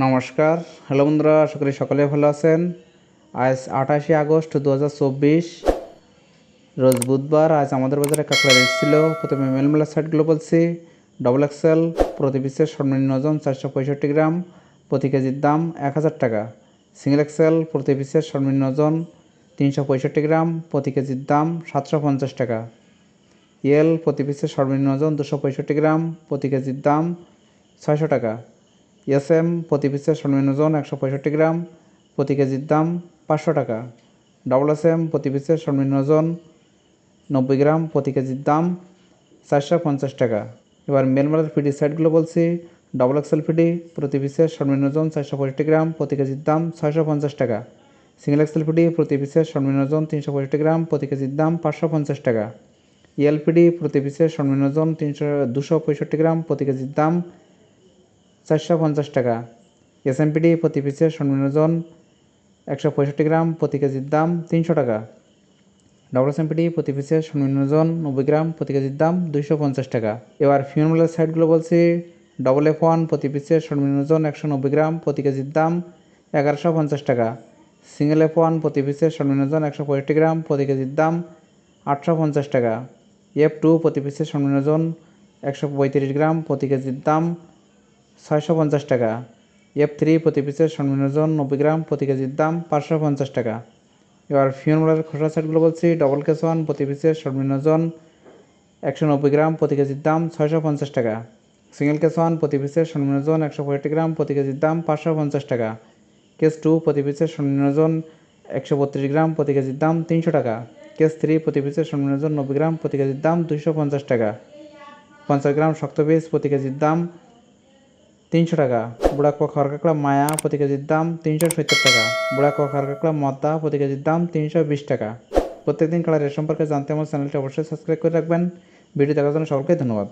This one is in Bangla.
নমস্কার, হ্যালো বন্ধুরা, আশা করি সকলে ভালো আছেন। আজ 28 আগস্ট 2024 রোজ বুধবার। আজ আমাদের বাজারে কাঁকড়া রেট ছিল। প্রথমে মেলমেলা সাইটগুলো বলছি। ডবল এক্সেল প্রতি পিসের সর্বনিম্ন ওজন 465 গ্রাম, প্রতি কেজির দাম 1000 টাকা। সিঙ্গেল এক্সেল প্রতি পিসের সর্বনিম্ন ওজন 365 গ্রাম, প্রতি কেজির দাম 750 টাকা। এল প্রতি পিসের সর্বনিম্ন ওজন 265 গ্রাম, প্রতি কেজির দাম 600 টাকা। এসএম প্রতি পিসের সর্বনিম্ন ওজন 165 গ্রাম, প্রতি কেজির দাম 500 টাকা। ডবল এসএম প্রতি পিসের সর্বনিম্ন ওজন 90 গ্রাম, প্রতি কেজির দাম 450 টাকা। এবার মেলমালার ফিডি সাইটগুলো বলছি। ডবল এক্সেল ফিডি প্রতি পিসের সর্বনিম্ন ওজন 465 গ্রাম, প্রতি কেজির দাম 650 টাকা। সিঙ্গেল এক্সেল ফিডি প্রতি পিসের সর্বনিম্ন ওজন 365 গ্রাম, প্রতি কেজির দাম 550 টাকা। এলপিডি প্রতি পিসের সর্বনিম্ন ওজন 265 গ্রাম, প্রতি কেজির দাম 450 টাকা। এসএমপিডি প্রতি পিসের সর্বনিম্ন ওজন 165 গ্রাম, প্রতি কেজির দাম 300 টাকা। ডবল এসএমপিডি প্রতি পিসের সর্বনিম্ন ওজন 90 গ্রাম, প্রতি কেজির দাম 250 টাকা। এবার ফিমেল সাইডগুলো বলছি। ডবল F1 প্রতি পিসের সর্বনিম্ন ওজন 190 গ্রাম, প্রতি কেজির দাম 1150 টাকা। সিঙ্গেল F1 প্রতি পিসের সর্বনিম্ন ওজন 165 গ্রাম, প্রতি কেজির দাম 850 টাকা। F2 প্রতি পিসের সর্বনিম্ন ওজন 135 গ্রাম, প্রতি কেজির দাম 650 টাকা। F3 প্রতি পিসের সর্বনিম্ন ওজন 90 গ্রাম, প্রতি কেজির দাম 550 টাকা। এবার ফিমেলের খোসা সেটগুলো বলছি। ডবল কেস1 প্রতি পিসের সর্বনিম্ন ওজন 190 গ্রাম, প্রতি কেজির দাম 650 টাকা। সিঙ্গেল কেস1 প্রতি পিসের সর্বনিম্ন ওজন 165 গ্রাম, প্রতি কেজির দাম 550 টাকা। কেস2 প্রতি পিসের সর্বনিম্ন ওজন 132 গ্রাম, প্রতি কেজির দাম 300 টাকা। কেস3 প্রতি পিসের সর্বনিম্ন ওজন 90 গ্রাম, প্রতি কেজির দাম 250 টাকা। 50 গ্রাম শক্ত পিস প্রতি কেজির দাম 300 টাকা। বুড়া খড় কাঁকড়া মায়া প্রতি কেজির দাম 370 টাকা। বুড়া খড় কাঁকড়া মদ্দা প্রতি কেজির দাম 320 টাকা। প্রত্যেকদিন কালার রেট সম্পর্কে জানতে আমার চ্যানেলটি অবশ্যই সাবস্ক্রাইব করে রাখবেন। ভিডিও দেখার জন্য সকলকে ধন্যবাদ।